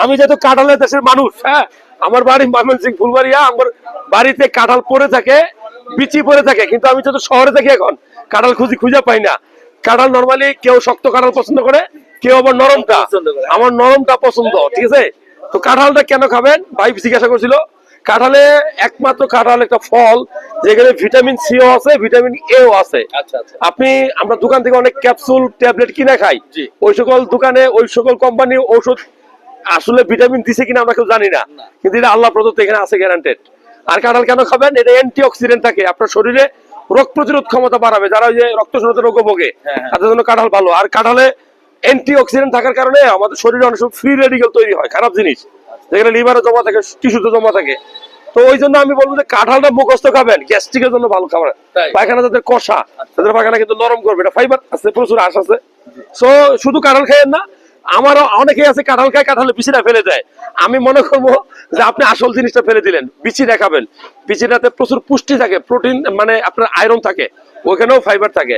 আমি যেহেতু কাঁঠালের দেশের মানুষ, হ্যাঁ, আমার বাড়ি ময়মনসিংহ ফুলবাড়িয়া, আমার বাড়িতে কাঁঠাল পড়ে থাকে, বিচি পড়ে থাকে, কিন্তু আমি যেহেতু শহরে থাকি এখন কাঁঠাল খুঁজে পাই না। কাঁঠাল নরমালি কেউ শক্ত কাঁঠাল পছন্দ করে, কেউ আবার নরমটা, আমার নরমটা পছন্দ, ঠিক আছে। তো কাঁঠালটা কেন খাবেন ভাই জিজ্ঞাসা করছিল। কাঁঠালে একমাত্র কাঁঠাল একটা ফল যেখানে ভিটামিন সিও আছে, ভিটামিন এও আছে। আপনি আমরা দোকান থেকে অনেক ক্যাপসুল ট্যাবলেট কিনে খাই, ওই সকল দোকানে ওই সকল কোম্পানি ঔষধ আসলে ভিটামিন দিছে কিনা আমরা কেউ জানি না, কিন্তু এটা আল্লাহ প্রদত্ত, এখানে আছে গ্যারান্টেড। আর কাঁঠাল কেন খাবেন, এটা অ্যান্টি অক্সিডেন্ট থাকে, আপনার শরীরে রোগ প্রতিরোধ ক্ষমতা বাড়াবে, যারা ওই যে রক্ত শূন্যতা রোগে ভোগে তাদের জন্য কাঁঠাল ভালো। আর কাঁঠালে অ্যান্টি অক্সিডেন্ট থাকার কারণে আমাদের শরীরে অনেক সময় ফ্রি রেডিকেল তৈরি হয়, খারাপ জিনিস যেখানে লিভারে জমা থাকে, টিস্যুতে জমা থাকে। তো ওই জন্য আমি বলবো যে কাঁঠালটা মুখস্থ খাবেন, গ্যাস্ট্রিকের জন্য ভালো খাবার। পায়খানা যাদের কষা, তাদের পায়খানা কিন্তু নরম করবে, এটা ফাইবার আছে, প্রচুর আঁশ আছে। সো শুধু কাঁঠাল খাইয়েন না, আমারও অনেকে আছে কাঁঠাল খায়, কাঁঠালে বিচিটা ফেলে দেয়। আমি মনে করবো যে আপনি আসল জিনিসটা ফেলে দিলেন, বিচিটা খাবেন। বিচিটাতে প্রচুর পুষ্টি থাকে, প্রোটিন, মানে আপনার আয়রন থাকে, ওইখানেও ফাইবার থাকে।